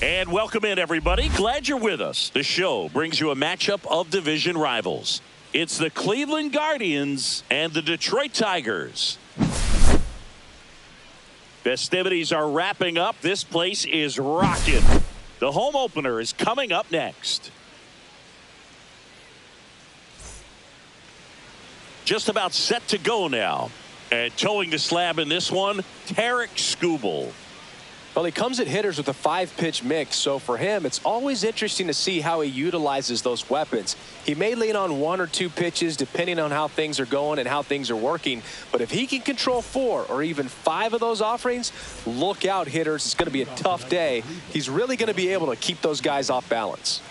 And welcome in, everybody. Glad you're with us. The show brings you a matchup of division rivals. It's the Cleveland Guardians and the Detroit Tigers. Festivities are wrapping up. This place is rocking. The home opener is coming up next. Just about set to go now. And towing the slab in this one, Tarek Skubal. Well, he comes at hitters with a 5-pitch mix, so for him, it's always interesting to see how he utilizes those weapons. He may lean on 1 or 2 pitches depending on how things are going and how things are working, but if he can control 4 or even 5 of those offerings, look out, hitters. It's going to be a tough day. He's really going to be able to keep those guys off balance.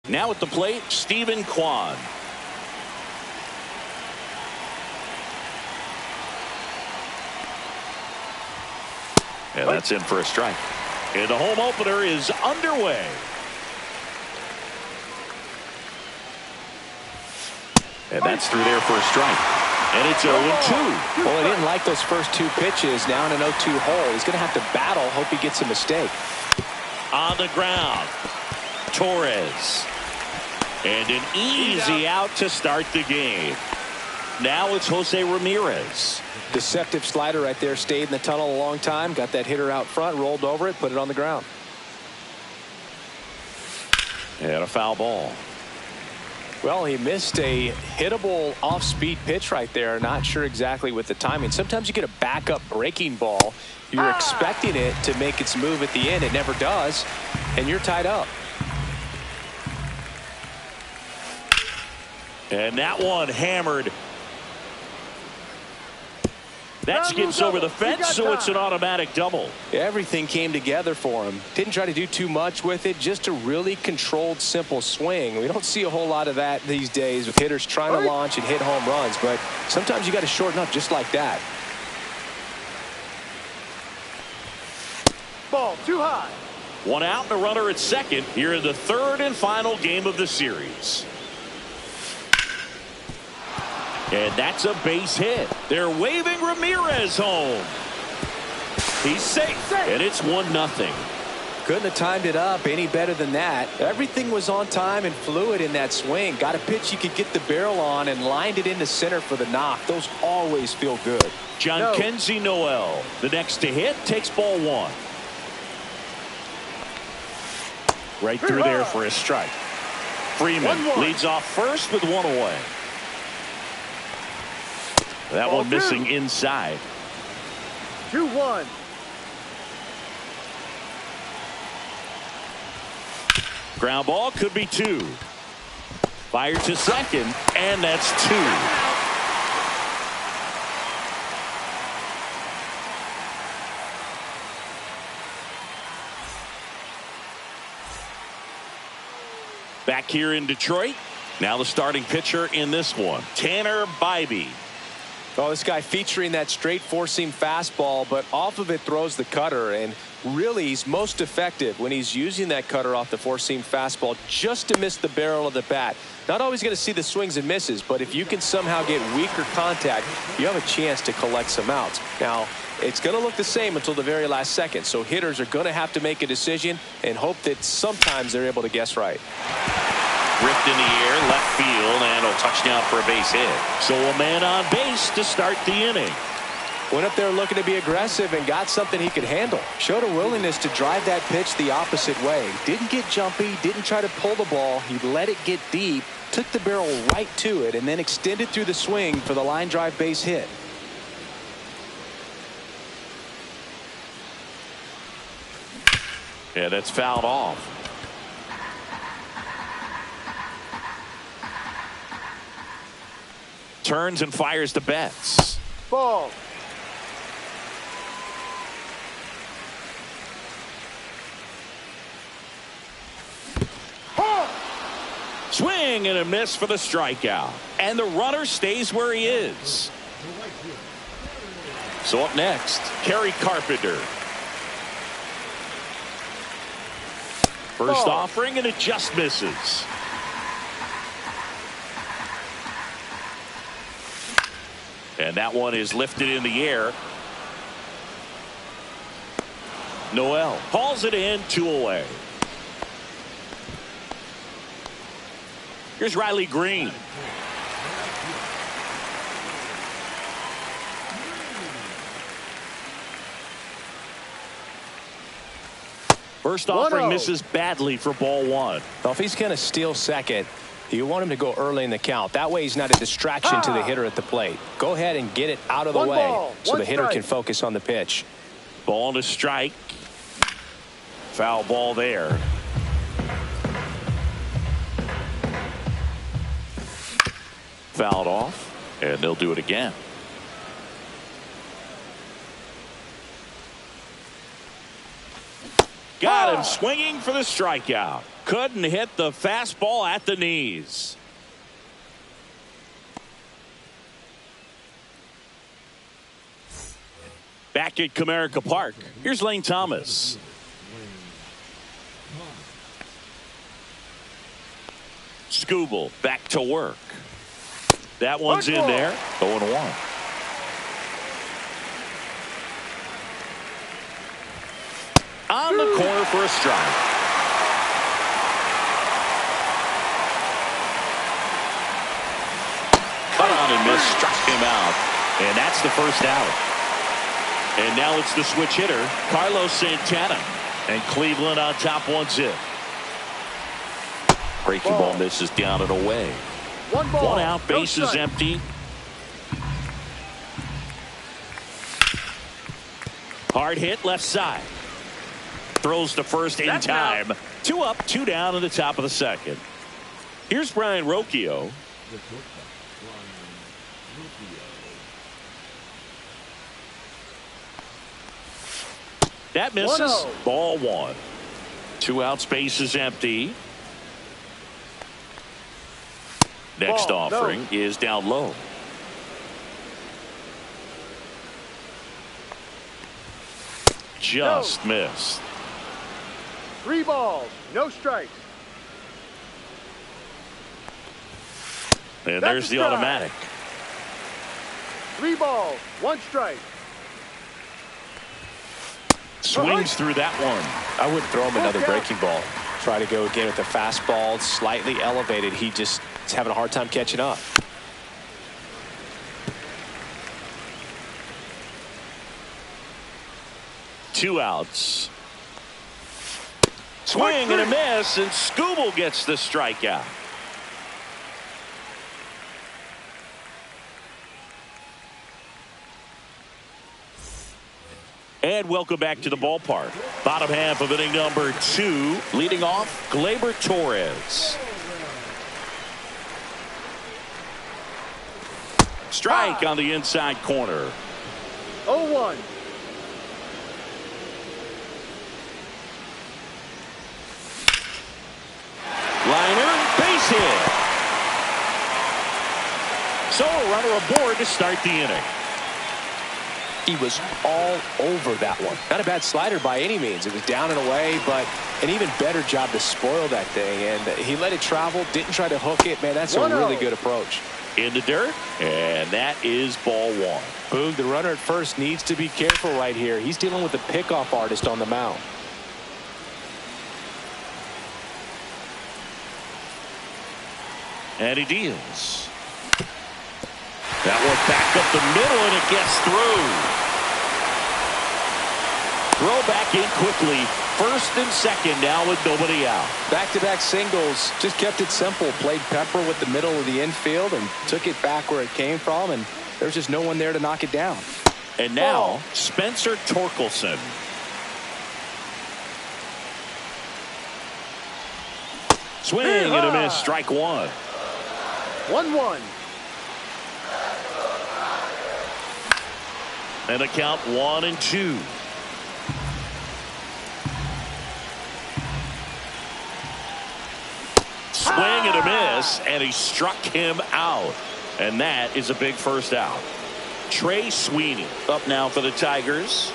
Now at the plate, Stephen Kwan. And that's in for a strike. And the home opener is underway. And that's through there for a strike. And it's 0-2. Well, he didn't like those first 2 pitches. Now in an 0-2 hole. He's going to have to battle. Hope he gets a mistake. On the ground, Torres. And an easy out to start the game. Now it's Jose Ramirez. Deceptive slider right there. Stayed in the tunnel a long time. Got that hitter out front. Rolled over it. Put it on the ground. And a foul ball. Well, he missed a hittable off-speed pitch right there. Not sure exactly with the timing. Sometimes you get a backup breaking ball. You're expecting it to make its move at the end. It never does. And you're tied up. And that one hammered. That skips over the fence, so it's an automatic double. Everything came together for him. Didn't try to do too much with it. Just a really controlled, simple swing. We don't see a whole lot of that these days with hitters trying to launch and hit home runs. But sometimes you got to shorten up just like that. Ball too high. 1 out and a runner at second here in the 3rd and final game of the series. And that's a base hit. They're waving Ramirez home. He's safe. And it's 1-0. Couldn't have timed it up any better than that. Everything was on time and fluid in that swing. Got a pitch you could get the barrel on and lined it into center for the knock. Those always feel good. Kenzie Noel, the next to hit, takes ball 1. Right through there for a strike. Freeman leads off first with 1 away. That one missing inside. 2-1. Ground ball could be 2. Fired to second, and that's 2. Back here in Detroit. Now the starting pitcher in this one, Tanner Bybee. Oh, this guy featuring that straight four-seam fastball, but off of it throws the cutter, and really he's most effective when he's using that cutter off the four-seam fastball just to miss the barrel of the bat. Not always going to see the swings and misses, but if you can somehow get weaker contact, you have a chance to collect some outs. Now, it's going to look the same until the very last second, so hitters are going to have to make a decision and hope that sometimes they're able to guess right. Ripped in the air, left field, and a touchdown for a base hit. So a man on base to start the inning. Went up there looking to be aggressive and got something he could handle. Showed a willingness to drive that pitch the opposite way. Didn't get jumpy, didn't try to pull the ball. He let it get deep, took the barrel right to it, and then extended through the swing for the line drive base hit. Yeah, that's fouled off. Turns and fires the Betts. Ball. Swing and a miss for the strikeout. And the runner stays where he is. So up next, Kerry Carpenter. First offering, and it just misses. And that one is lifted in the air. Noel hauls it in, 2 away. Here's Riley Green. First offering misses badly for ball 1. Well, if he's going to steal second, you want him to go early in the count. That way he's not a distraction to the hitter at the plate. Go ahead and get it out of the way so the hitter can focus on the pitch. Ball to strike. Foul ball there. Fouled off, and they'll do it again. Got him swinging for the strikeout. Couldn't hit the fastball at the knees. Back at Comerica Park, here's Lane Thomas. Skubal back to work. That one's in there. 0-1. On the corner for a strike. Cut on and missed, struck him out. And that's the first out. And now it's the switch hitter, Carlos Santana. And Cleveland on top 1-0. Breaking ball misses down and away. One out, base is empty. Hard hit left side. Throws to first in time. 2 up, 2 down in the top of the second. Here's Brian Rocchio. That misses. Ball 1. 2 outs, base is empty. Next offering is down low. Just missed. 3 balls, no strikes. And there's the automatic. 3 balls, 1 strike. Swings through that one. I wouldn't throw him another breaking ball. Try to go again with the fastball, slightly elevated. He just is having a hard time catching up. Two outs. Swing and a miss, and Skubal gets the strikeout. And welcome back to the ballpark. Bottom half of inning number 2. Leading off, Gleyber Torres. Strike on the inside corner. 0-1. Liner, base hit. So a runner aboard to start the inning. He was all over that one. Not a bad slider by any means. It was down and away, but an even better job to spoil that thing. And he let it travel, didn't try to hook it. Man, that's a really good approach. In the dirt, and that is ball 1. Boog, the runner at first needs to be careful right here. He's dealing with a pickoff artist on the mound. And he deals. That one back up the middle, and it gets through. Throw back in quickly. First and second now with nobody out. Back-to-back singles. Just kept it simple. Played pepper with the middle of the infield and took it back where it came from, and there's just no one there to knock it down. And now Spencer Torkelson. Swing and a miss. Strike 1. 1-1. And a count 1-2. Swing swing and a miss, and he struck him out. And that is a big first out. Trey Sweeney up now for the Tigers.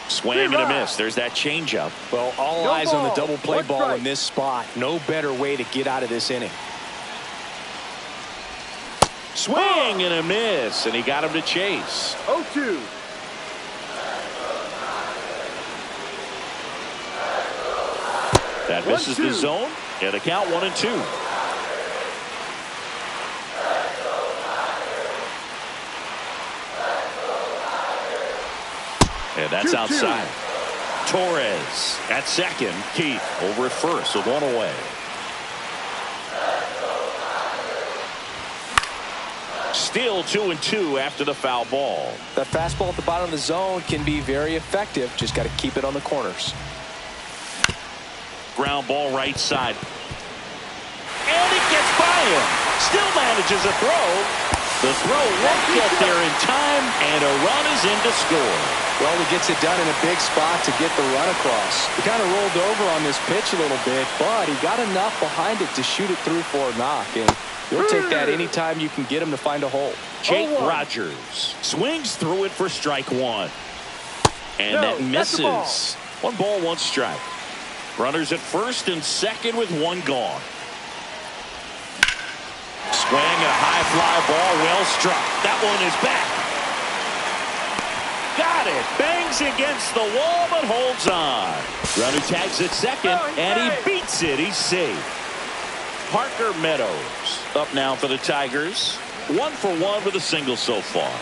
Swing and a miss. There's that changeup. Well, all eyes on the double play ball in this spot. No better way to get out of this inning. Swing and a miss, and he got him to chase. 0-2. That misses the zone, and the count 1-2. And that's outside. Torres at second. Keith over at first with one away. Still 2-2 after the foul ball. That fastball at the bottom of the zone can be very effective. Just got to keep it on the corners. Ground ball right side. And it gets by him. Still manages a throw. The throw won't get there in time, and a run is in to score. Well, he gets it done in a big spot to get the run across. He kind of rolled over on this pitch a little bit, but he got enough behind it to shoot it through for a knock. And you'll take that anytime you can get him to find a hole. Jake Rogers swings through it for strike one. And that misses. 1 ball, 1 strike. Runners at first and second with 1 gone. Swing and a high fly ball, well struck. That one is back. Got it. Bangs against the wall but holds on. Runner tags at second and he beats it. He's safe. Parker Meadows up now for the Tigers. 1 for 1 with a single so far.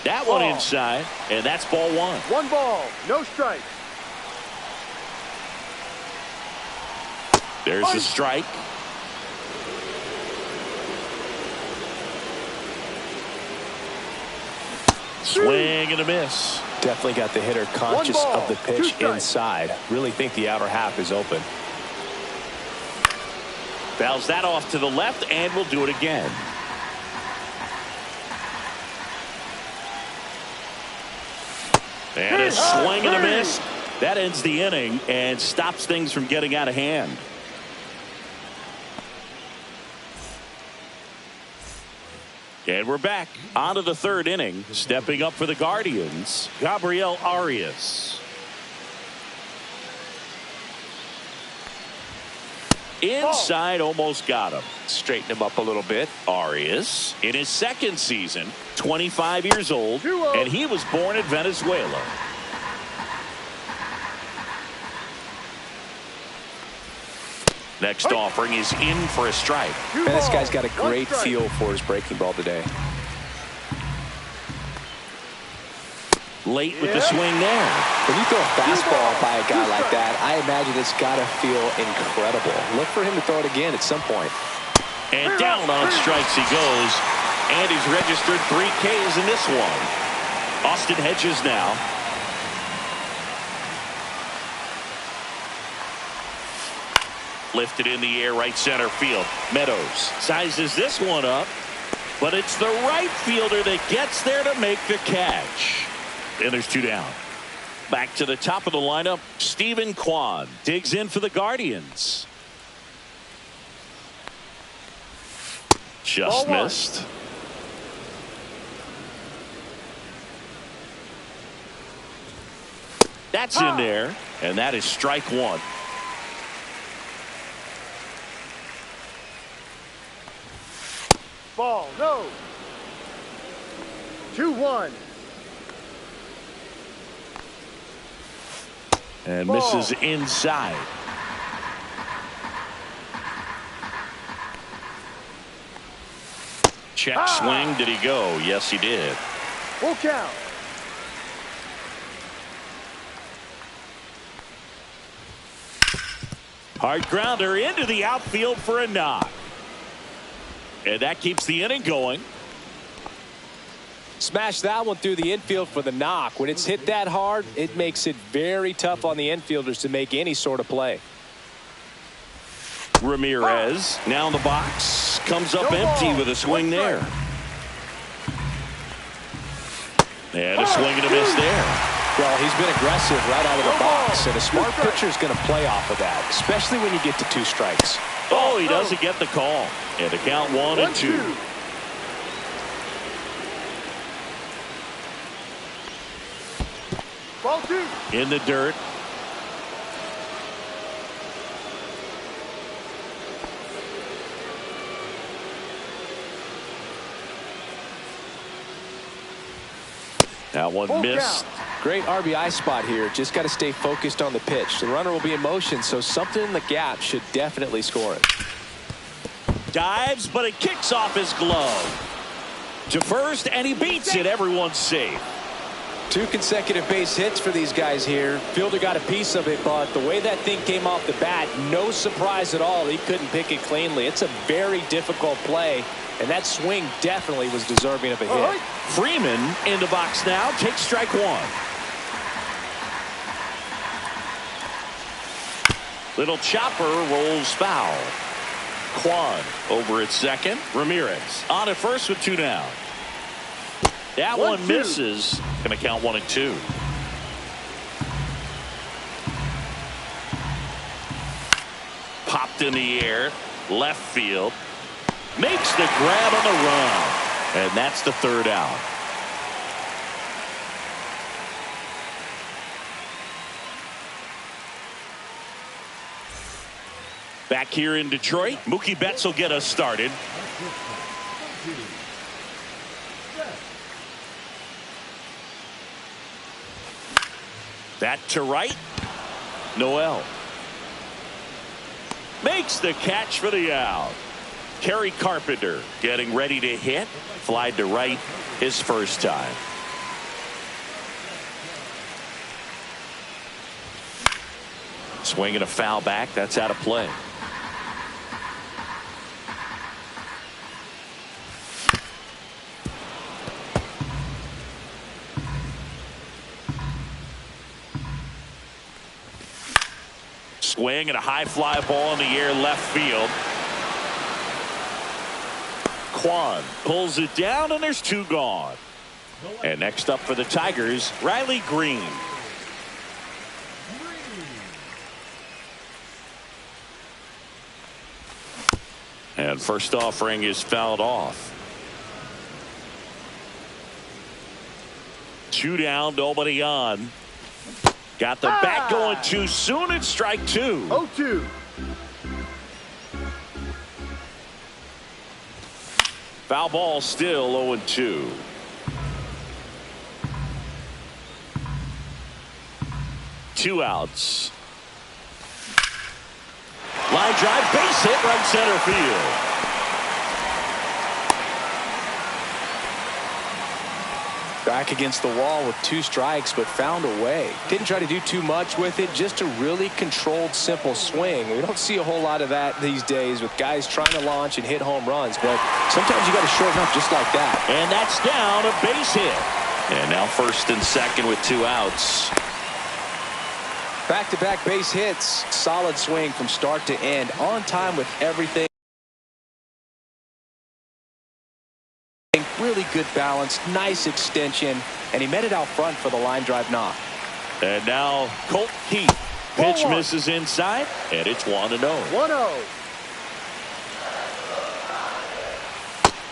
That one inside, and that's ball 1. 1 ball, no strike. There's the strike. Swing and a miss. Definitely got the hitter conscious of the pitch inside. Really think the outer half is open. Fouls that off to the left, and we'll do it again. And a swing and a miss. That ends the inning and stops things from getting out of hand. And we're back onto the 3rd inning. Stepping up for the Guardians, Gabriel Arias. Inside, almost got him. Straighten him up a little bit. Arias in his 2nd season, 25 years old, and he was born in Venezuela. Next offering is in for a strike. And this guy's got a great feel for his breaking ball today. Late with the swing there. When you throw a fastball by a guy like that, I imagine it's got to feel incredible. Look for him to throw it again at some point. And down on strikes he goes. And he's registered 3 Ks in this one. Austin Hedges now. Lifted in the air, right center field. Meadows sizes this one up, but it's the right fielder that gets there to make the catch. And there's 2 down. Back to the top of the lineup, Stephen Kwan digs in for the Guardians. Just missed. That's in there, and that is strike 1. Ball, no. 2-1. And misses inside. Check swing. Did he go? Yes, he did. Full count. Hard grounder into the outfield for a knock. And that keeps the inning going. Smash that one through the infield for the knock. When it's hit that hard, it makes it very tough on the infielders to make any sort of play. Ramirez now in the box. Comes up empty with a swing there. And a swing and a miss there. Well, he's been aggressive right out of the box, and a smart pitcher is going to play off of that, especially when you get to 2 strikes. Oh, he doesn't get the call. And the count 1-2. Ball 2. In the dirt. That one missed. Great RBI spot here. Just got to stay focused on the pitch. The runner will be in motion, so something in the gap should definitely score it. Dives, but it kicks off his glove. To first, and he beats it. Everyone's safe. 2 consecutive base hits for these guys here. Fielder got a piece of it, but the way that thing came off the bat, no surprise at all. He couldn't pick it cleanly. It's a very difficult play, and that swing definitely was deserving of a hit. Freeman in the box now. Takes strike 1. Little chopper rolls foul. Kwan over at second. Ramirez on at first with 2 down. That one misses. Going to count 1-2. Popped in the air. Left field. Makes the grab on the run. And that's the 3rd out. Back here in Detroit, Mookie Betts will get us started. That to right. Noel makes the catch for the out. Kerry Carpenter getting ready to hit. Fly to right his first time. Swinging a foul back. That's out of play. Swing and a high fly ball in the air left field. Kwan pulls it down, and there's 2 gone. And next up for the Tigers, Riley Green. And first offering is fouled off. 2 down, nobody on. Got the bat going too soon. It's strike 2. 0-2. Foul ball still 0-2. Two outs. Line drive, base hit, right center field. Back against the wall with 2 strikes, but found a way. Didn't try to do too much with it, just a really controlled, simple swing. We don't see a whole lot of that these days with guys trying to launch and hit home runs, but sometimes you got to shorten up just like that. And that's down, a base hit. And now first and second with 2 outs. Back-to-back base hits. Solid swing from start to end. On time with everything. Really good balance, nice extension, and he met it out front for the line drive knock. And now Colt Keith. Pitch misses inside, and it's 1-0. 1-0.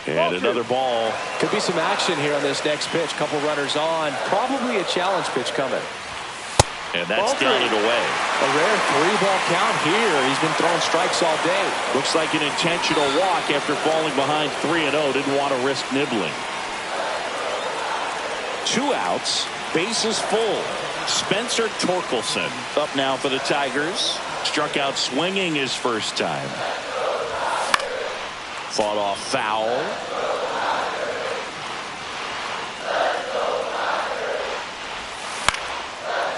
And another ball. Could be some action here on this next pitch. Couple runners on. Probably a challenge pitch coming. And that's down and away. A rare 3-ball count here. He's been throwing strikes all day. Looks like an intentional walk after falling behind 3-0. Didn't want to risk nibbling. 2 outs. Bases full. Spencer Torkelson up now for the Tigers. Struck out swinging his first time. Fought off foul.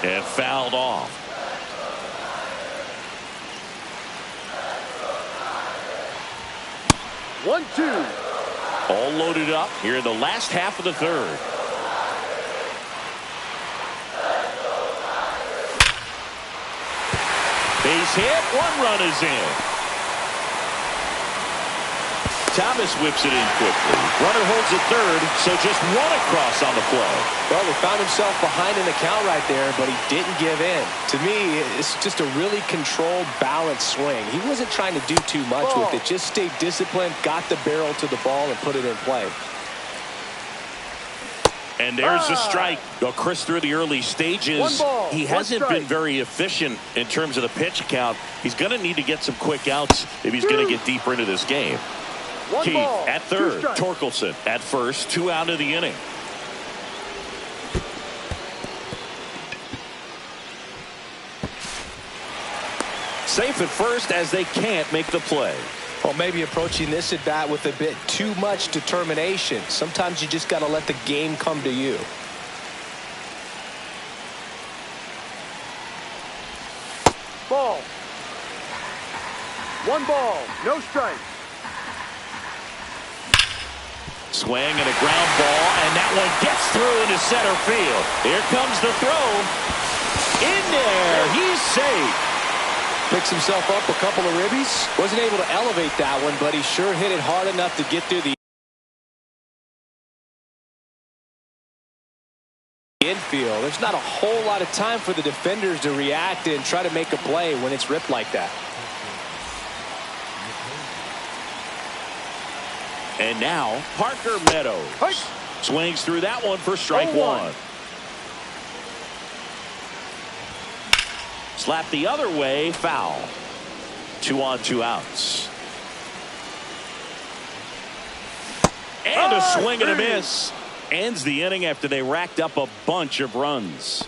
And fouled off. One, two. All loaded up here in the last half of the 3rd. Base hit. 1 run is in. Thomas whips it in quickly. Runner holds at third, so just one across on the play. Well, he found himself behind in the count right there, but he didn't give in. To me, it's just a really controlled, balanced swing. He wasn't trying to do too much with it. Just stayed disciplined, got the barrel to the ball, and put it in play. And there's a strike. Well, Chris, through the early stages, he hasn't been very efficient in terms of the pitch count. He's going to need to get some quick outs if he's going to get deeper into this game. Keith at third, Torkelson at first, 2 out of the inning. Safe at first as they can't make the play. Well, maybe approaching this at bat with a bit too much determination. Sometimes you just got to let the game come to you. Ball. 1 ball, no strike. Swing and a ground ball, and that one gets through into center field. Here comes the throw. In there, he's safe. Picks himself up a couple of ribbies. Wasn't able to elevate that one, but he sure hit it hard enough to get through the infield. There's not a whole lot of time for the defenders to react and try to make a play when it's ripped like that. And now Parker Meadows swings through that one for strike 1. Slap the other way, foul. 2 on 2 outs. And a swing and a miss. Ends the inning after they racked up a bunch of runs.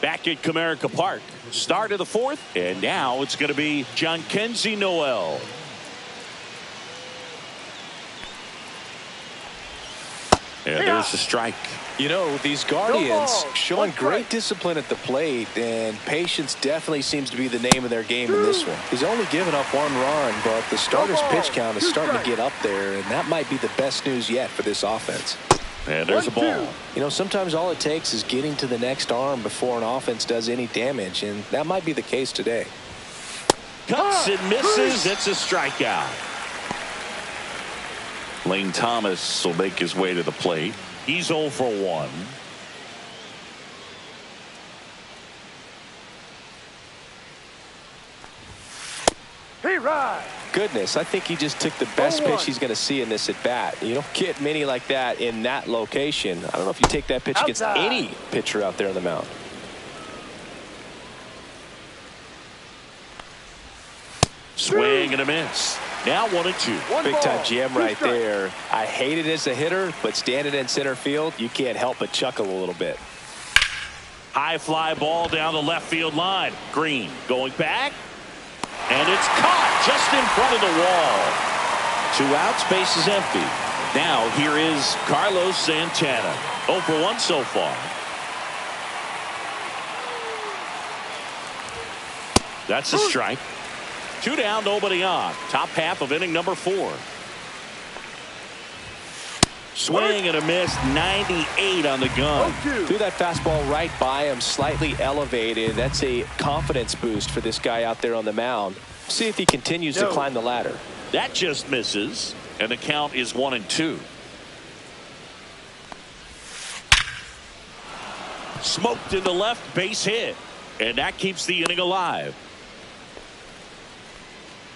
Back at Comerica Park. Start of the 4th. And now it's going to be Jhonkensy Noel. And there's the strike. You know, these Guardians showing great discipline at the plate, and patience definitely seems to be the name of their game in this one. He's only given up 1 run, but the starter's pitch count is starting to get up there, and that might be the best news yet for this offense. And there's a ball. You know, sometimes all it takes is getting to the next arm before an offense does any damage, and that might be the case today. Cuts and misses. It's a strikeout. Lane Thomas will make his way to the plate. He's 0 for 1. Goodness, I think he just took the best pitch he's going to see in this at bat. You don't get many like that in that location. I don't know if you take that pitch against any pitcher out there on the mound. Swing and a miss. Now 1-2. Big time jam right there. I hate it as a hitter, but standing in center field, you can't help but chuckle a little bit. High fly ball down the left field line. Green going back. And it's caught just in front of the wall. 2 outs, base is empty. Now here is Carlos Santana. 0 for 1 so far. That's a strike. 2 down, nobody on. Top half of inning number 4. Swing and a miss. 98 on the gun. Threw that fastball right by him, slightly elevated. That's a confidence boost for this guy out there on the mound. See if he continues to climb the ladder. That just misses, and the count is 1-2. Smoked in the left, base hit, and that keeps the inning alive.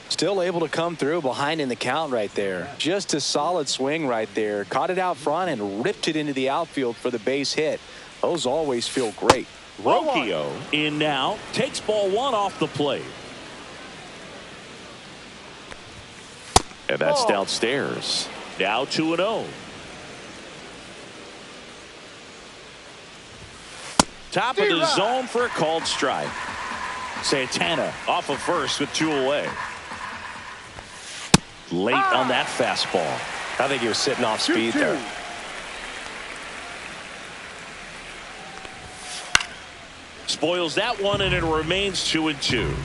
Still able to come through behind in the count right there. Just a solid swing right there. Caught it out front and ripped it into the outfield for the base hit. Those always feel great. Rocchio in now. Takes ball 1 off the plate. And that's downstairs. Now 2-0. Top of the zone for a called strike. Santana off of first with 2 away. Late on that fastball. I think he was sitting off speed there. Spoils that one, and it remains 2-2.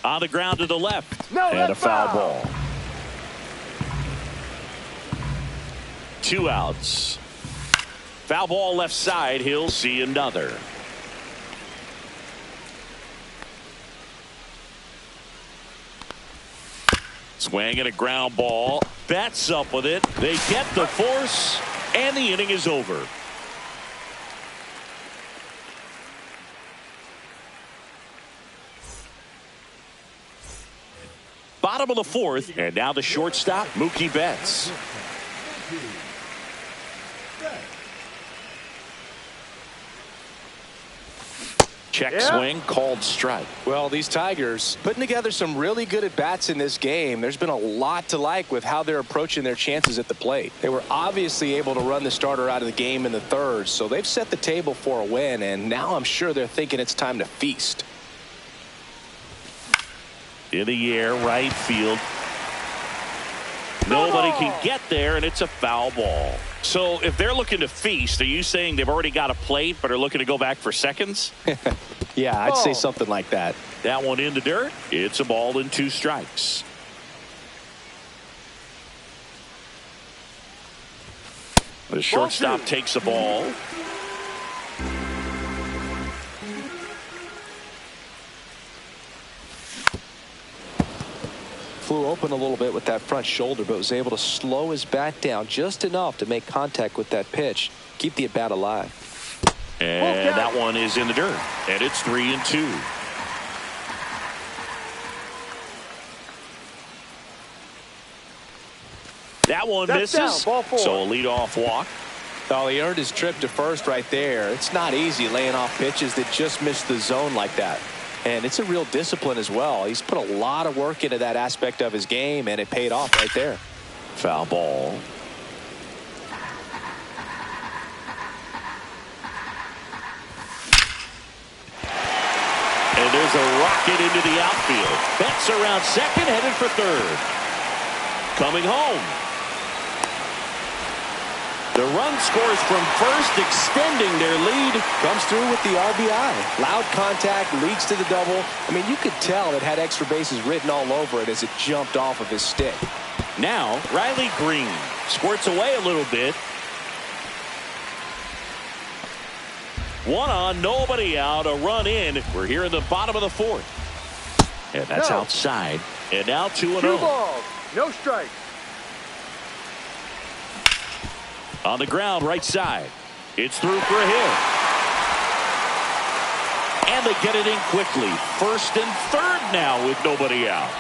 On the ground to the left. And a foul ball. 2 outs. Foul ball left side. He'll see another. Swing and a ground ball. Betts up with it. They get the force, and the inning is over. Bottom of the fourth, and now the shortstop, Mookie Betts. Check swing, called strike. Well, these Tigers putting together some really good at-bats in this game. There's been a lot to like with how they're approaching their chances at the plate. They were obviously able to run the starter out of the game in the third, so they've set the table for a win, and now I'm sure they're thinking it's time to feast. In the air, right field. Nobody can get there, and it's a foul ball. So if they're looking to feast, are you saying they've already got a plate but are looking to go back for seconds? Yeah, I'd say something like that. That one in the dirt. It's a ball and 2 strikes. The shortstop takes the ball. Flew open a little bit with that front shoulder, but was able to slow his bat down just enough to make contact with that pitch, keep the at bat alive. And that one is in the dirt, and it's 3-2. That one misses, so a leadoff walk. Oh, he earned his trip to first right there. It's not easy laying off pitches that just miss the zone like that. And it's a real discipline as well. He's put a lot of work into that aspect of his game, and it paid off right there. Foul ball. And there's a rocket into the outfield. Betts around second, headed for third. Coming home. The run scores from first, extending their lead. Comes through with the RBI. Loud contact, leads to the double. I mean, you could tell it had extra bases written all over it as it jumped off of his stick. Now, Riley Green squirts away a little bit. 1 on, nobody out, a run in. We're here in the bottom of the fourth. And that's outside. And now 2-0. 2 balls, no strikes. On the ground, right side. It's through for a hit. And they get it in quickly. First and third now with nobody out.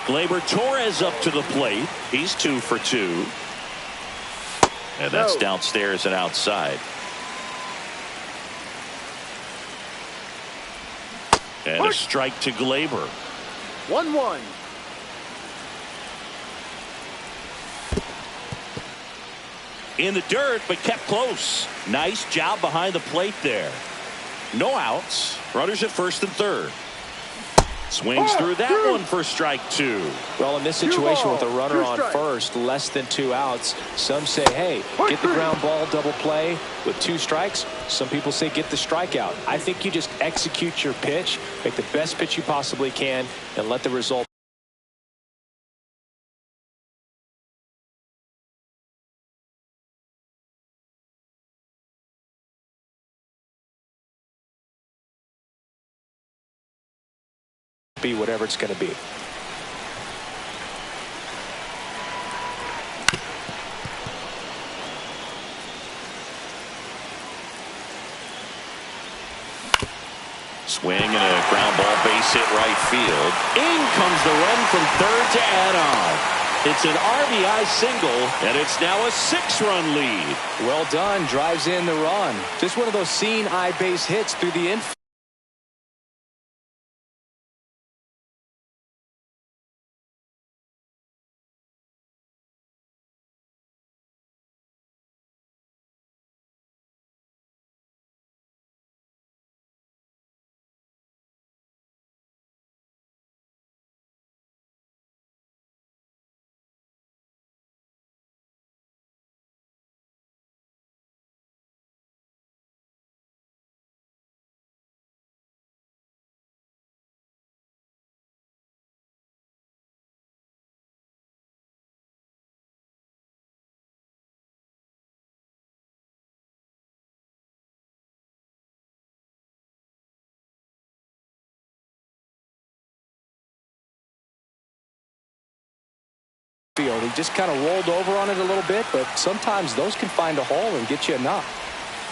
Gleyber Torres up to the plate. He's 2 for 2. And that's downstairs and outside. And a strike to Gleyber. 1-1. In the dirt, but kept close. Nice job behind the plate there. No outs. Runners at first and third. Swings through that one for strike 2. Well, in this situation with a runner on first, less than 2 outs, some say, hey, get the ground ball, double play with 2 strikes. Some people say get the strikeout. I think you just execute your pitch, make the best pitch you possibly can, and let the result be whatever it's going to be. Swing and a ground ball, base hit right field. In comes the run from third to add on. It's an RBI single, and it's now a 6-run lead. Well done. Drives in the run. Just one of those seeing eye base hits through the infield. field. He just kind of rolled over on it a little bit, but sometimes those can find a hole and get you a knock.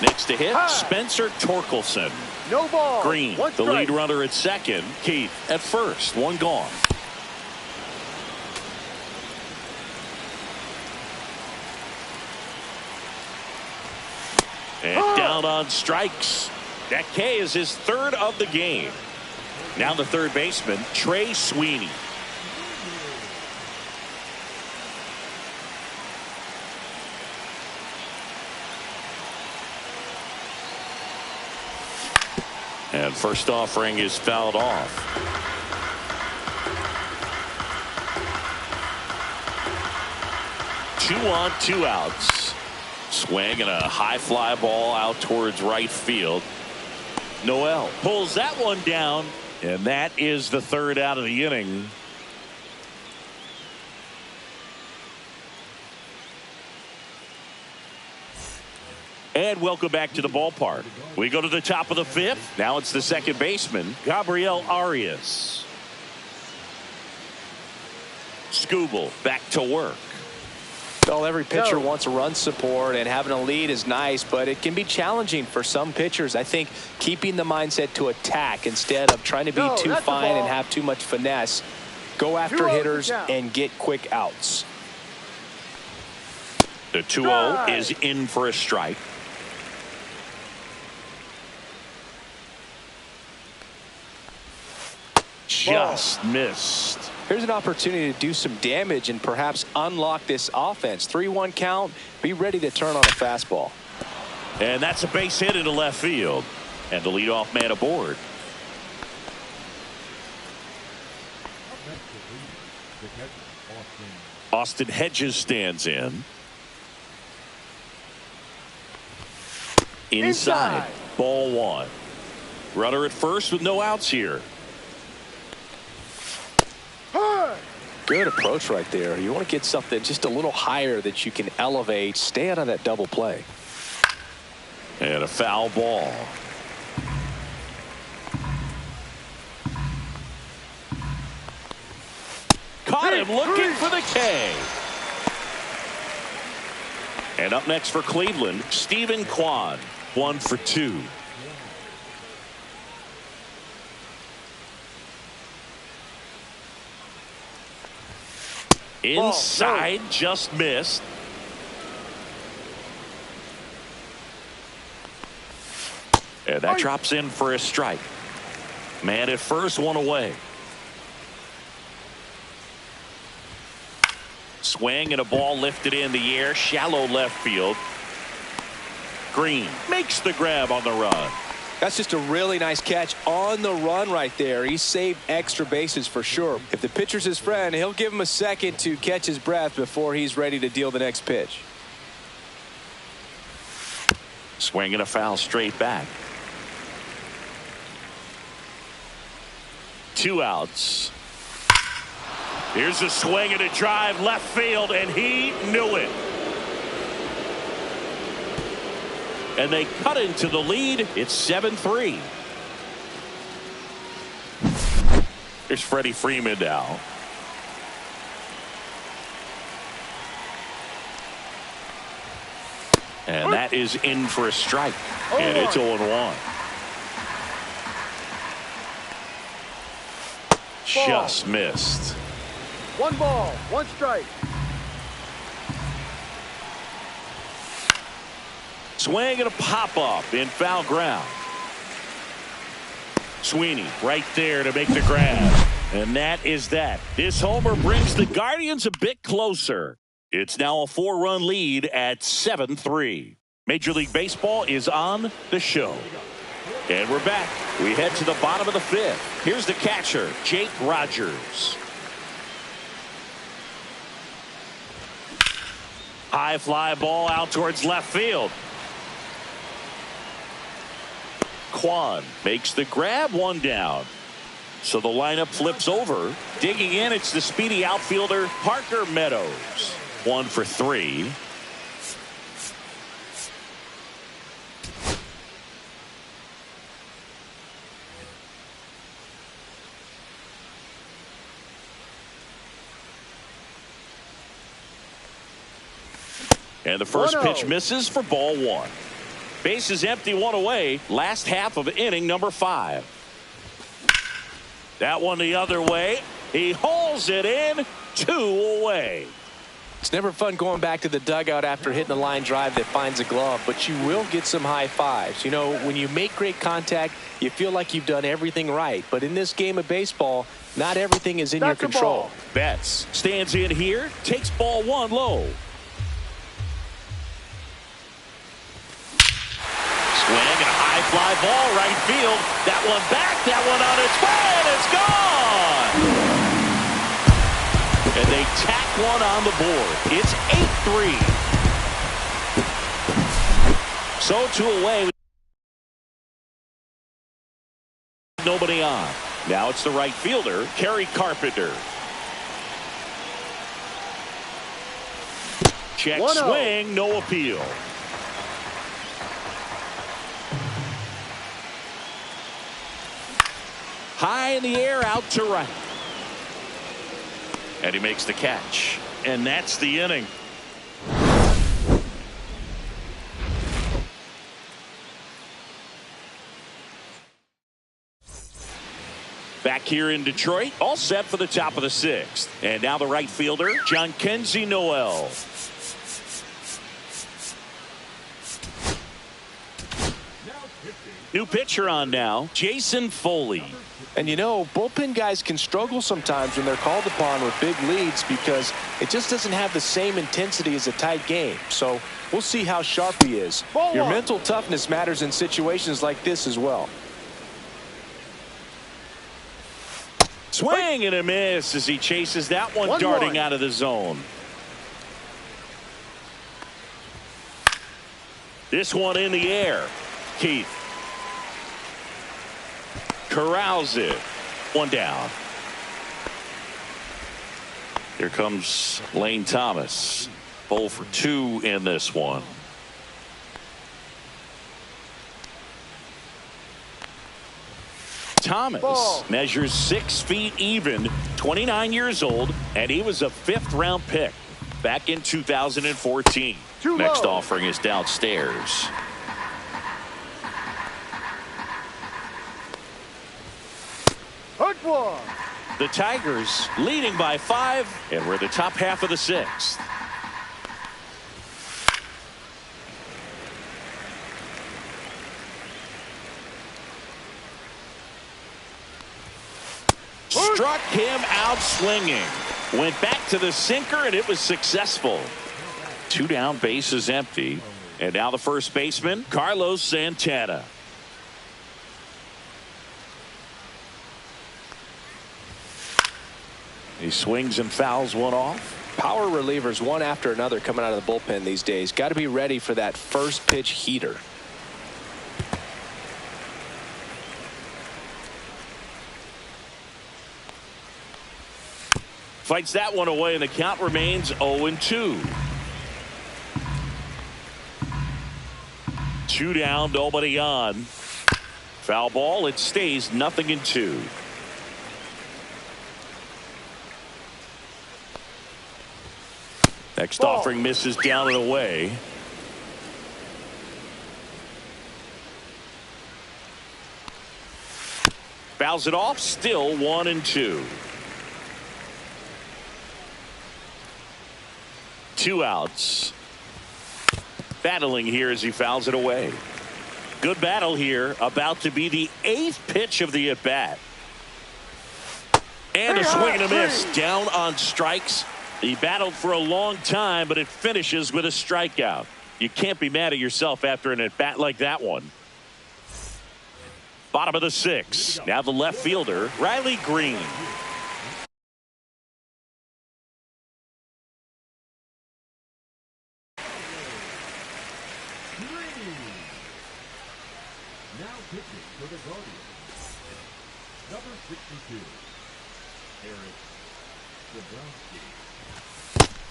Next to hit, Spencer Torkelson. No ball. Green, One the strike. lead runner at second. Keith at first. One gone. And down on strikes. That K is his third of the game. Now the third baseman, Trey Sweeney. And first offering is fouled off. Two on, two outs. Swing and a high fly ball out towards right field. Noel pulls that one down, and that is the third out of the inning. And welcome back to the ballpark. We go to the top of the fifth. Now it's the second baseman, Gabriel Arias. Skubal back to work. Well, every pitcher wants run support, and having a lead is nice, but it can be challenging for some pitchers. I think keeping the mindset to attack instead of trying to be too fine and have too much finesse. Go after hitters and get quick outs. The 2-0 is in for a strike. Just missed. Here's an opportunity to do some damage and perhaps unlock this offense. 3-1 count. Be ready to turn on a fastball. And that's a base hit into left field. And the leadoff man aboard. Austin Hedges stands in. Inside. Ball one. Runner at first with no outs here. Good approach right there. You want to get something just a little higher that you can elevate. Stay out of that double play. And a foul ball. Caught him looking for the K. And up next for Cleveland, Stephen Kwan. 1 for 2. Inside, just missed. And that drops in for a strike. Man at first, one away. Swing and a ball lifted in the air, shallow left field. Green makes the grab on the run. That's just a really nice catch on the run right there. He saved extra bases for sure. If the pitcher's his friend, he'll give him a second to catch his breath before he's ready to deal the next pitch. Swing and a foul straight back. 2 outs. Here's a swing and a drive left field, and he knew it. And they cut into the lead. It's 7-3. Here's Freddie Freeman now. And that is in for a strike. And it's 0-1. Just missed. 1 ball, 1 strike. Swing and a pop-up in foul ground. Sweeney right there to make the grab. And that is that. This homer brings the Guardians a bit closer. It's now a 4-run lead at 7-3. Major League Baseball is on the show. And we're back. We head to the bottom of the 5th. Here's the catcher, Jake Rogers. High fly ball out towards left field. Kwan makes the grab, 1 down. So the lineup flips over. Digging in, it's the speedy outfielder Parker Meadows. 1 for 3. And the first 1-0. pitch misses for ball one. Base is empty, one away. Last half of inning number 5. That one the other way. He hauls it in, 2 away. It's never fun going back to the dugout after hitting a line drive that finds a glove, but you will get some high fives. You know, when you make great contact, you feel like you've done everything right. But in this game of baseball, not everything is in your control. Betts stands in here, takes ball one low. Swing and a high fly ball right field. That one back, that one on its way, and it's gone. And they tack one on the board. It's 8-3. So 2 away. Nobody on. Now it's the right fielder, Kerry Carpenter. Check 1-0. swing, no appeal. High in the air, out to right. And he makes the catch. And that's the inning. Back here in Detroit, all set for the top of the 6th. And now the right fielder, John Kenzie Noel. New pitcher on now, Jason Foley. And you know, bullpen guys can struggle sometimes when they're called upon with big leads because it just doesn't have the same intensity as a tight game. So we'll see how sharp he is. Your mental toughness matters in situations like this as well. Swing and a miss as he chases that one darting out of the zone. This one in the air. Keith corrals it. One down. Here comes Lane Thomas. 0 for 2 in this one. Thomas measures 6 feet even, 29 years old, and he was a 5th-round pick back in 2014. Next offering is downstairs. The Tigers leading by 5, and we're the top half of the 6th. Struck him out swinging. Went back to the sinker, and it was successful. 2 down, bases empty. And now the first baseman, Carlos Santana. He swings and fouls one off. Power relievers one after another coming out of the bullpen these days. Got to be ready for that first pitch heater. Fights that one away, and the count remains 0-2. 2 down, nobody on. Foul ball, it stays 0-2. Next offering misses down and away. Fouls it off, still 1-2. 2 outs. Battling here as he fouls it away. Good battle here, about to be the 8th pitch of the at-bat. And a swing and a miss, down on strikes. He battled for a long time, but it finishes with a strikeout. You can't be mad at yourself after an at-bat like that one. Bottom of the 6th. Now the left fielder, Riley Green.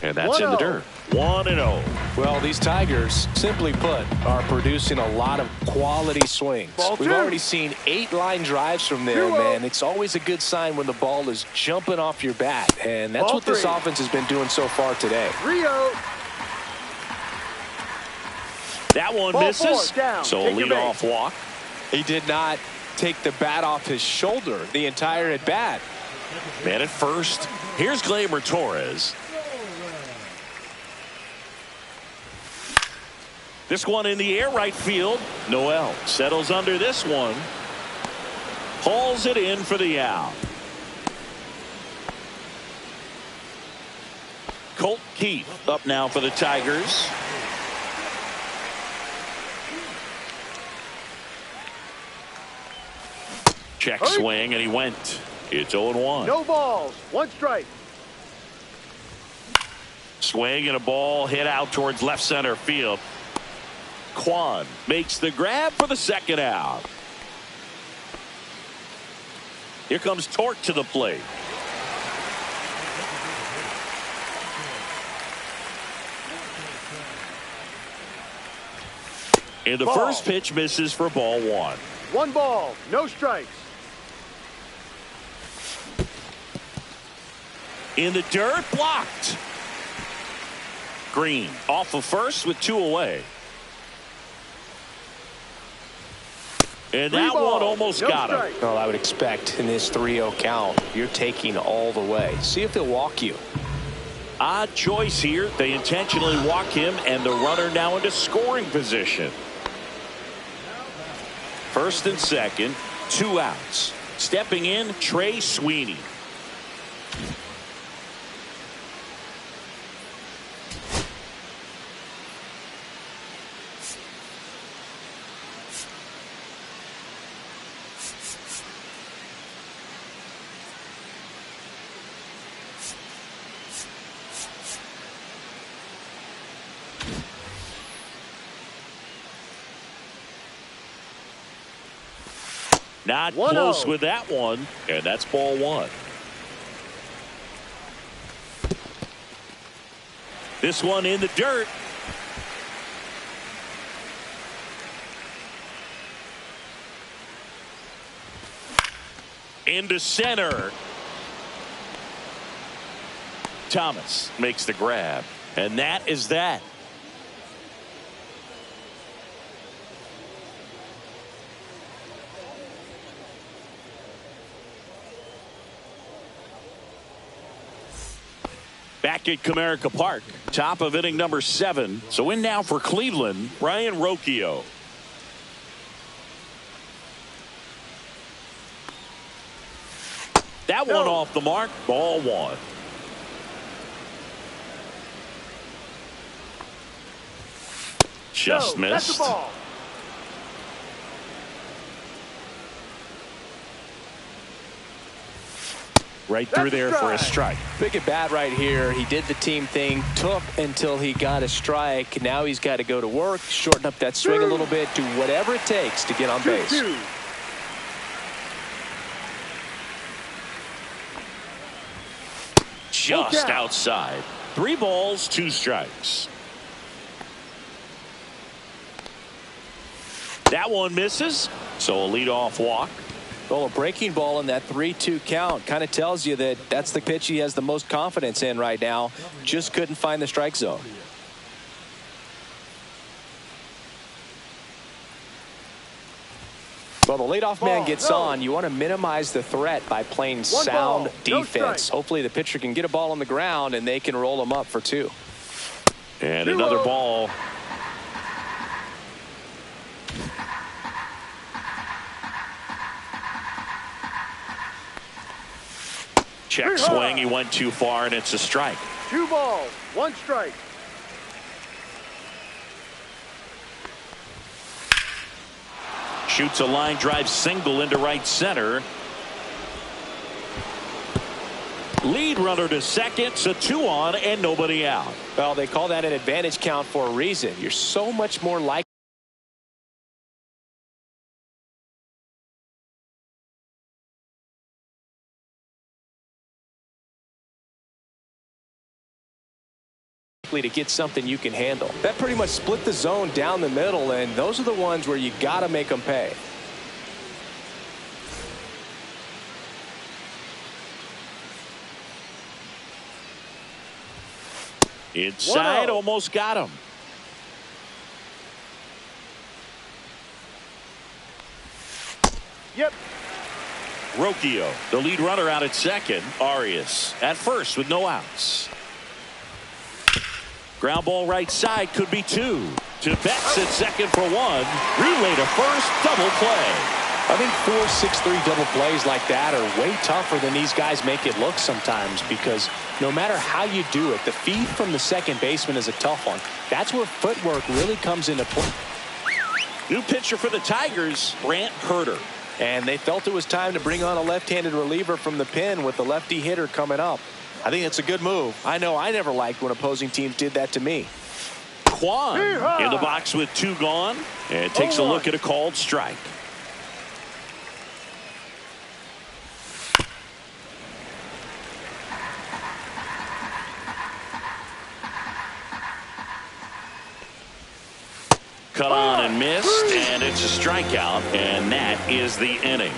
And that's in the dirt. 1-0. Well, these Tigers, simply put, are producing a lot of quality swings. We've already seen 8 line drives from there, man. It's always a good sign when the ball is jumping off your bat, and that's what this offense has been doing so far today. That one Ball misses. four, down. So a Take your leadoff walk. He did not take the bat off his shoulder the entire at bat. Man at first. Here's Gleyber Torres. This one in the air right field. Noel settles under this one. Hauls it in for the out. Colt Keith up now for the Tigers. Check swing, and he went. It's 0-1. No balls. One strike. Swing and a ball hit out towards left center field. Kwan makes the grab for the second out. Here comes Torque to the plate. And the first pitch misses for ball one. One ball. No strikes. In the dirt, blocked. Green off of first with 2 away. And that one almost got him. Well, I would expect in this 3-0 count, you're taking all the way. See if he'll walk you. Odd choice here. They intentionally walk him, and the runner now into scoring position. First and second, 2 outs. Stepping in, Trey Sweeney. Not close with that one, and that's ball one. This one in the dirt. Into center. Thomas makes the grab, and that is that. Back at Comerica Park, top of inning number 7. So in now for Cleveland, Brian Rocchio. That one off the mark, ball one. Just missed. That's the ball. Right through there for a strike. Big at bat right here. He did the team thing, took until he got a strike. Now he's got to go to work, shorten up that swing a little bit, do whatever it takes to get on base. Just outside. 3 balls, 2 strikes. That one misses, so a leadoff walk. Well, a breaking ball in that 3-2 count kind of tells you that that's the pitch he has the most confidence in right now. Just couldn't find the strike zone. Well, the leadoff man gets on. You want to minimize the threat by playing sound defense. Hopefully the pitcher can get a ball on the ground and they can roll him up for 2. And another ball. Check swing. He went too far, and it's a strike. 2 balls, 1 strike. Shoots a line drive single into right center. Lead runner to second, so 2 on and nobody out. Well, they call that an advantage count for a reason. You're so much more likely to get something you can handle. That pretty much split the zone down the middle, and those are the ones where you got to make them pay. Inside, almost got him. Yep. Rocchio, the lead runner, out at second. Arias at first with no outs. Ground ball right side, could be two. To Betts at second for one. Relay to first, double play. I think 4-6-3 double plays like that are way tougher than these guys make it look sometimes, because no matter how you do it, the feed from the second baseman is a tough one. That's where footwork really comes into play. New pitcher for the Tigers, Brant Herter. And they felt it was time to bring on a left-handed reliever from the pen with the lefty hitter coming up. I think it's a good move. I know I never liked when opposing teams did that to me. Kwan in the box with two gone, and takes a look at a called strike. Cut on and missed, and it's a strikeout, and that is the inning.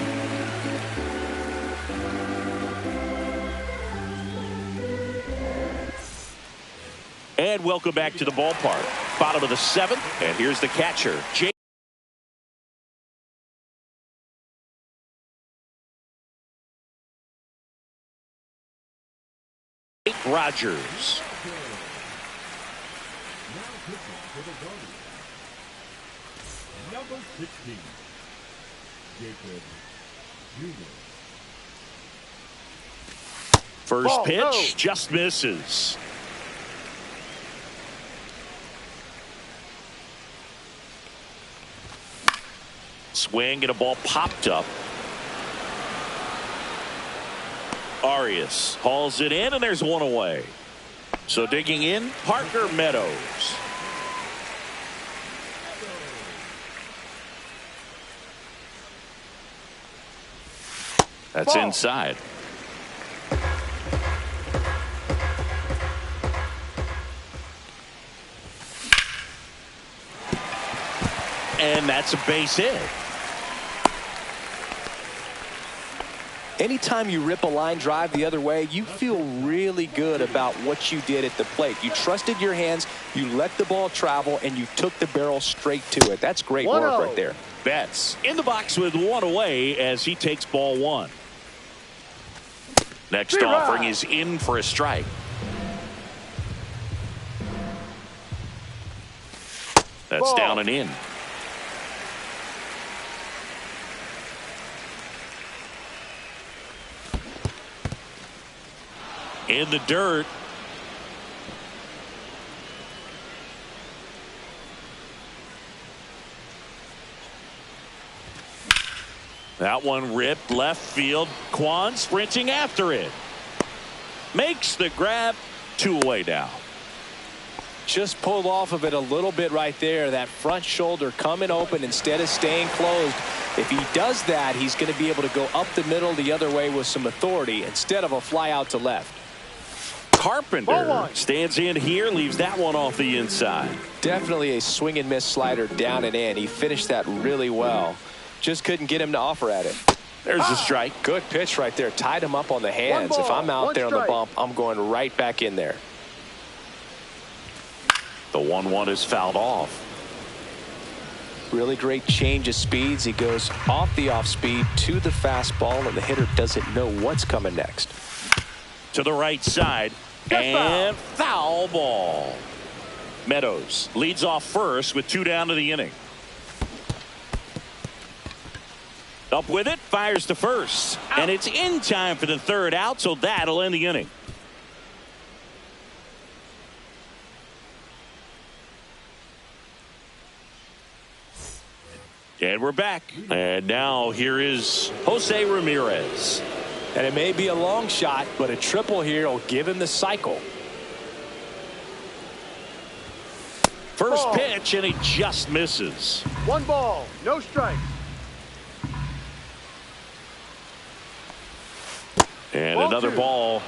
And welcome back to the ballpark. Bottom of the seventh, and here's the catcher, Jake Rogers. Number 16, Jacob Jr. First pitch just misses. Swing and a ball popped up. Arias hauls it in, and there's one away. So digging in, Parker Meadows. That's inside. And that's a base hit. Anytime you rip a line drive the other way, you feel really good about what you did at the plate. You trusted your hands, you let the ball travel, and you took the barrel straight to it. That's great work right there. Betts in the box with one away as he takes ball one. Next offering is in for a strike. That's down and in. In the dirt. That one ripped left field. Kwan sprinting after it. Makes the grab. Two away now. Just pulled off of it a little bit right there. That front shoulder coming open instead of staying closed. If he does that, he's going to be able to go up the middle the other way with some authority instead of a fly out to left. Carpenter stands in here, leaves that one off the inside. Definitely a swing and miss slider down and in. He finished that really well. Just couldn't get him to offer at it. There's the strike. Good pitch right there. Tied him up on the hands. If I'm out there on the bump, I'm going right back in there. The 1-1 is fouled off. Really great change of speeds. He goes off the off speed to the fastball, and the hitter doesn't know what's coming next. To the right side. And foul ball. Meadows leads off first with two down to the inning. Up with it, fires to first. And it's in time for the third out, so that'll end the inning. And we're back. And now here is Jose Ramirez. And it may be a long shot, but a triple here will give him the cycle. First pitch, and he just misses. 1 ball, no strikes. And another ball.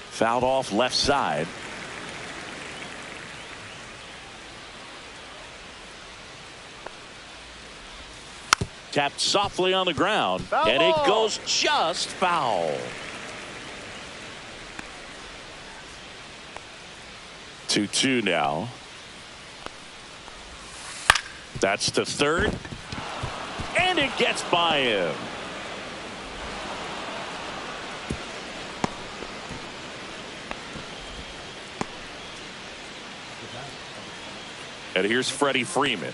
Fouled off left side. Tapped softly on the ground, and it goes just foul. 2-2 now. That's the third. And it gets by him. And here's Freddie Freeman.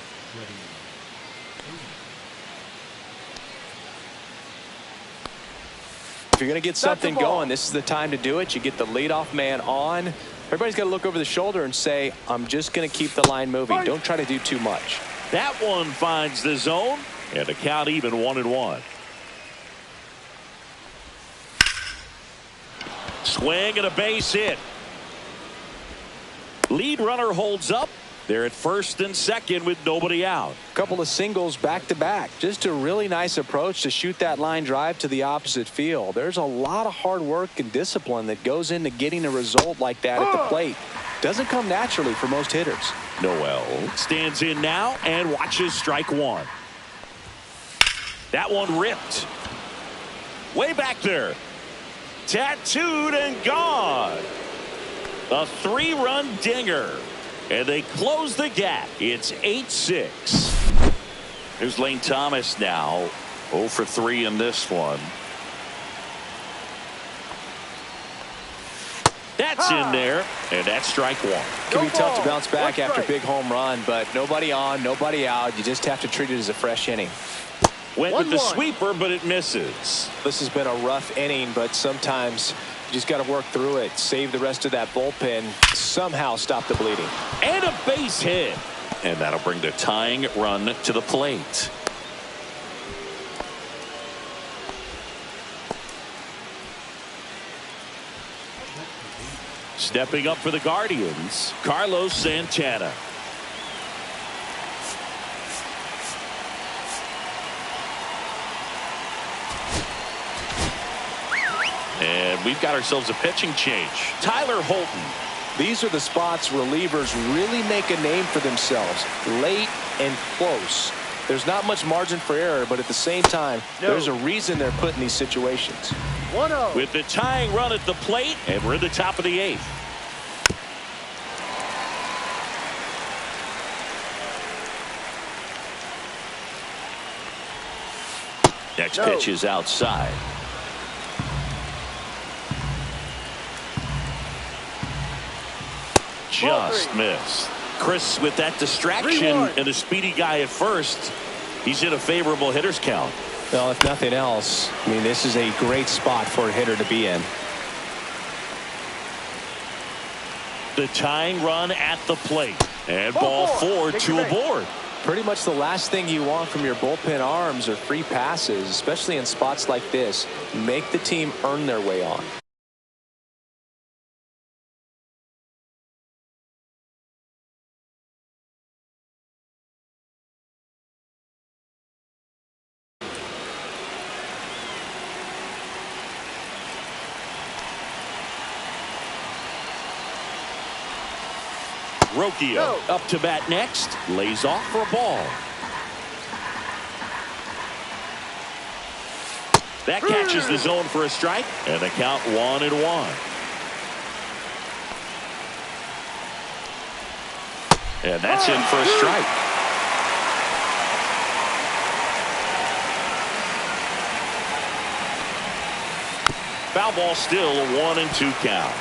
If you're going to get something going, this is the time to do it. You get the leadoff man on. Everybody's got to look over the shoulder and say, I'm just going to keep the line moving. Don't try to do too much. That one finds the zone, and the count even 1-1. Swing and a base hit. Lead runner holds up. They're at first and second with nobody out. A couple of singles back to back. Just a really nice approach to shoot that line drive to the opposite field. There's a lot of hard work and discipline that goes into getting a result like that at the plate. Doesn't come naturally for most hitters. Noel stands in now and watches strike one. That one ripped. Way back there. Tattooed and gone. A 3-run dinger. And they close the gap. It's 8-6. Here's Lane Thomas now. 0 for 3 in this one. That's in there, and that's strike one. Can be tough to bounce back after a big home run, but nobody on, nobody out. You just have to treat it as a fresh inning. Went with the sweeper, but it misses. This has been a rough inning, but sometimes you just got to work through it. Save the rest of that bullpen. Somehow stop the bleeding. And a base hit. And that'll bring the tying run to the plate. Stepping up for the Guardians, Carlos Santana. And we've got ourselves a pitching change. Tyler Holton. These are the spots relievers really make a name for themselves. Late and close. There's not much margin for error, but at the same time, there's a reason they're put in these situations. 1-0. With the tying run at the plate, and we're in the top of the 8th. Next pitch is outside. Just missed. Chris with that distraction and a speedy guy at first. He's in a favorable hitter's count. Well, if nothing else, I mean, this is a great spot for a hitter to be in. The tying run at the plate. And ball 4, 2 aboard. Pretty much the last thing you want from your bullpen arms are free passes, especially in spots like this. Make the team earn their way on. Rocchio up to bat next. Lays off for a ball. That catches the zone for a strike. And the count 1-1. And that's in for a strike. Foul ball still a 1-2 count.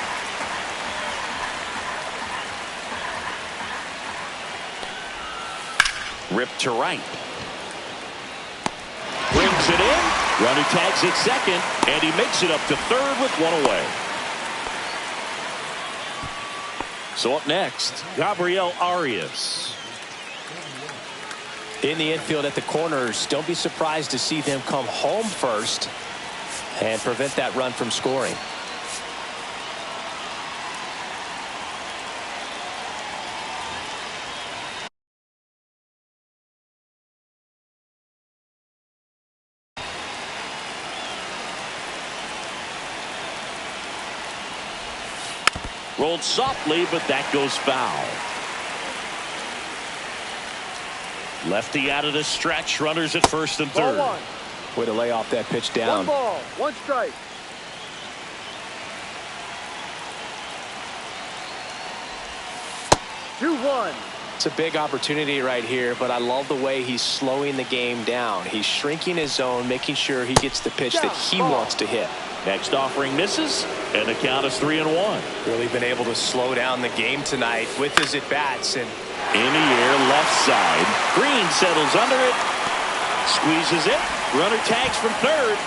Ripped to right. Brings it in. Runner tags at second, and he makes it up to third with one away. So up next, Gabriel Arias. In the infield at the corners, don't be surprised to see them come home first and prevent that run from scoring. Rolled softly, but that goes foul. Lefty out of the stretch. Runners at first and third. Way to lay off that pitch down. 1 ball, 1 strike. 2-1. It's a big opportunity right here, but I love the way he's slowing the game down. He's shrinking his zone, making sure he gets the pitch that he wants to hit. Next offering misses, and the count is 3-1. Really been able to slow down the game tonight with his at-bats. And in the air, left side. Green settles under it, squeezes it. Runner tags from third.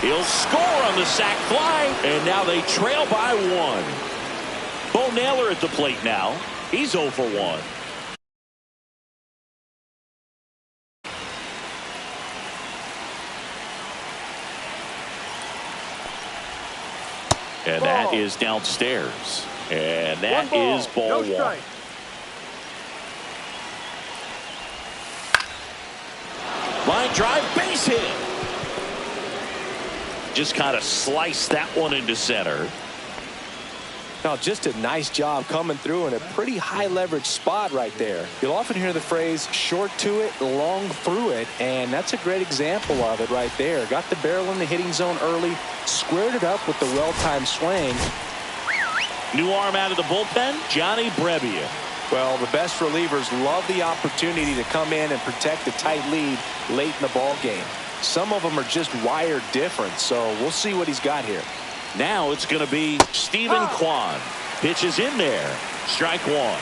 He'll score on the sac fly, and now they trail by 1. Bo Naylor at the plate now. He's 0 for 1. And that is downstairs. And that is ball 1. Line drive, base hit. Just kind of sliced that one into center. now, just a nice job coming through in a pretty high leverage spot right there. You'll often hear the phrase short to it, long through it, and that's a great example of it right there. Got the barrel in the hitting zone early, squared it up with the well-timed swing. New arm out of the bullpen, Johnny Brebbia. Well, the best relievers love the opportunity to come in and protect a tight lead late in the ball game. Some of them are just wired different, so we'll see what he's got here. Now it's going to be Stephen Kwan. Pitches in there. Strike one.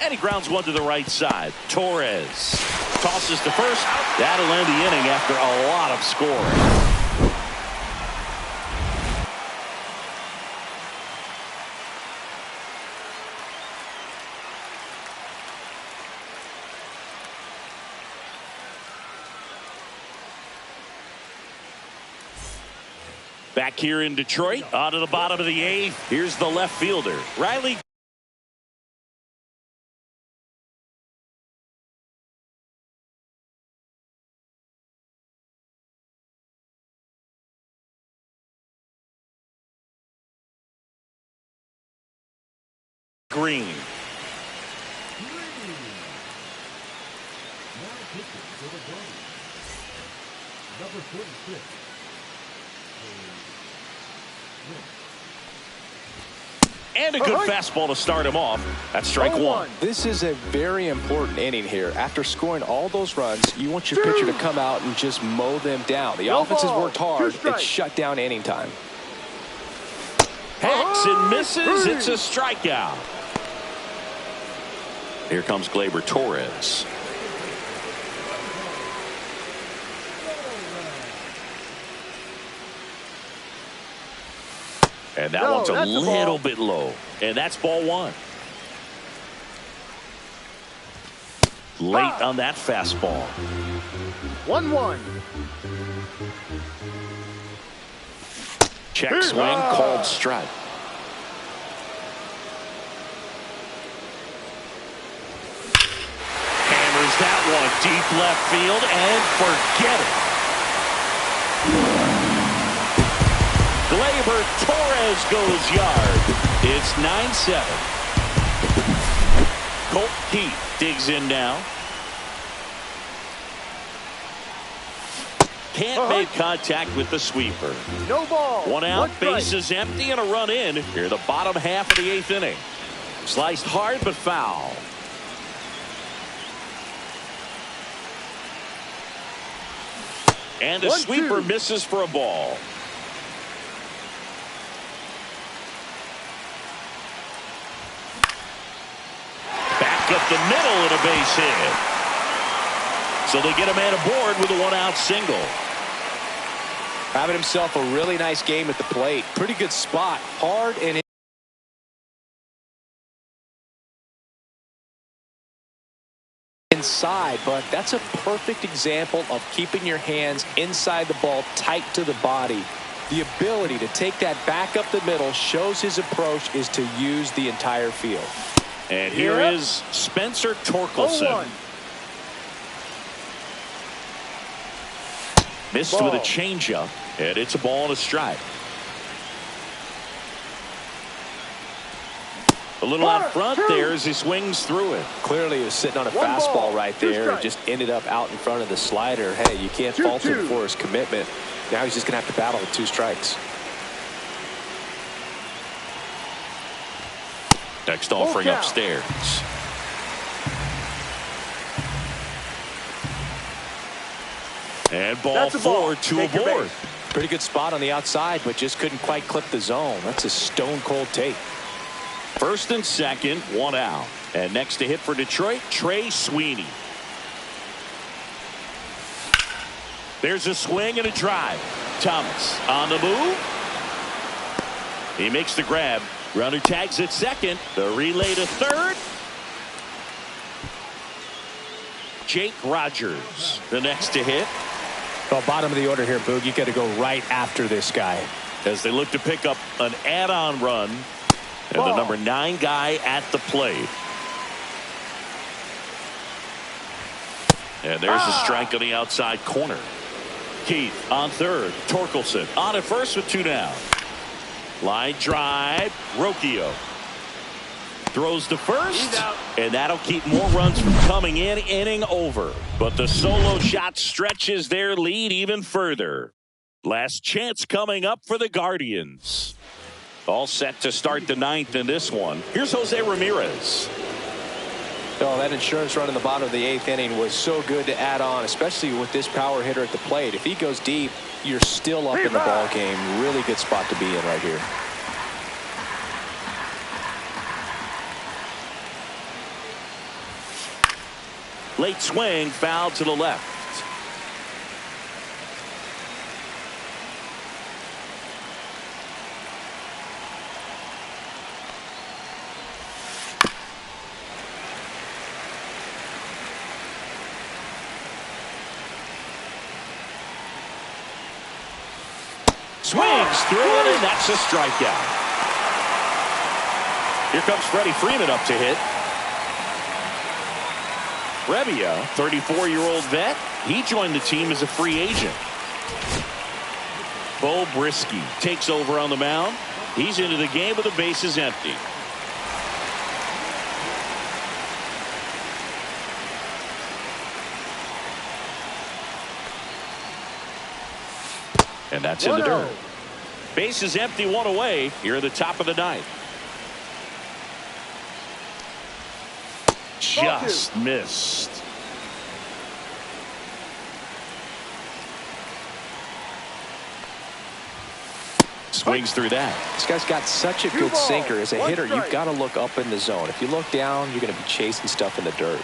And he grounds one to the right side. Torres tosses to first. That'll end the inning after a lot of scoring. Back here in Detroit, on to the bottom of the eighth. Here's the left fielder, Riley. Green. Now pitching for the Guardians, number 46. And a good fastball to start him off. That's strike one. This is a very important inning here. After scoring all those runs, you want your pitcher to come out and just mow them down. The offense has worked hard. It's shut down inning time. Hacks and misses. It's a strikeout. Here comes Gleyber Torres. And that one's a little bit low. And that's ball one. Late on that fastball. 1-1. Check swing, called strike. Hammers that one deep left field and forget it. Gleyber Torres goes yard. It's 9-7. Colt Keith digs in now. Can't make contact with the sweeper. No ball. One out, bases empty, and a run in here the bottom half of the eighth inning. Sliced hard but foul. And the sweeper misses for a ball. Up the middle and a base hit. So they get a man aboard with a one-out single. Having himself a really nice game at the plate. Pretty good spot. Hard and inside, but that's a perfect example of keeping your hands inside the ball, tight to the body. The ability to take that back up the middle shows his approach is to use the entire field. And here is Spencer Torkelson. Missed with a changeup, and it's a ball and a strike. A little out front there as he swings through it. Clearly he was sitting on a fastball right there and just ended up out in front of the slider. Hey, you can't fault him for his commitment. Now he's just going to have to battle with two strikes. next offering Full count. upstairs. And ball That's a ball. 4 to Take your aboard. base. Pretty good spot on the outside, but just couldn't quite clip the zone. That's a stone cold take. First and second, 1 out. And next to hit for Detroit, Trey Sweeney. There's a swing and a drive. Thomas on the move. He makes the grab. Runner tags at second. The relay to third. Jake Rogers, the next to hit. Well, bottom of the order here, Boog. You got to go right after this guy. As they look to pick up an add-on run. And the number 9 guy at the plate. And there's a strike on the outside corner. Keith on third. Torkelson on at first with 2 down. Line drive. Rocchio throws to first, and that'll keep more runs from coming in. Inning over, but the solo shot stretches their lead even further. Last chance coming up for the Guardians. All set to start the 9th in this one. Here's Jose Ramirez. Oh, that insurance run in the bottom of the 8th inning was so good to add on, especially with this power hitter at the plate. If he goes deep, you're still up in the ball game. Really good spot to be in right here. Late swing, foul to the left. Swings through it, and that's a strikeout. Here comes Freddie Freeman up to hit. Revia, 34-year-old vet. He joined the team as a free agent. Bo Brisky takes over on the mound. He's into the game with the bases empty. And that's in the dirt. Base is empty, 1 away here at the top of the 9th. Just missed. Swings through that. This guy's got such a good sinker. As a hitter, you've got to look up in the zone. If you look down, you're going to be chasing stuff in the dirt.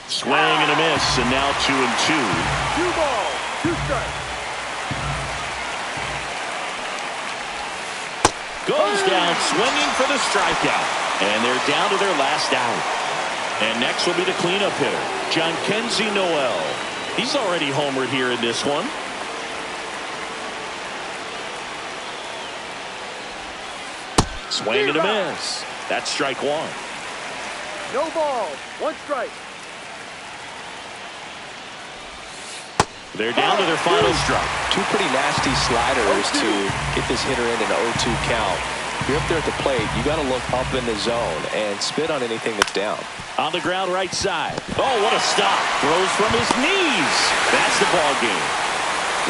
Swing and a miss, and now 2-2. 2 balls, 2 strikes. Goes down swinging for the strikeout. And they're down to their last out. And next will be the cleanup hitter, Jhonkensy Noel. He's already homered here in this one. Swing and a miss. That's strike 1. No balls, 1 strike. They're down to their final strike. 2 pretty nasty sliders to get this hitter in an 0-2 count. If you're up there at the plate, you got to look up in the zone and spit on anything that's down. On the ground right side. Oh, what a stop. Throws from his knees. That's the ball game.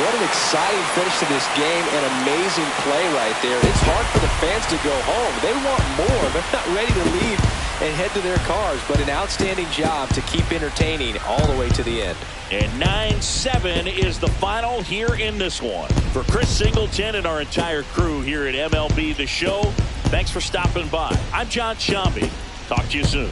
What an exciting finish to this game. An amazing play right there. It's hard for the fans to go home. They want more. They're not ready to leave and head to their cars, but an outstanding job to keep entertaining all the way to the end. And 9-7 is the final here in this one. For Chris Singleton and our entire crew here at MLB The Show, thanks for stopping by. I'm John Shambi. Talk to you soon.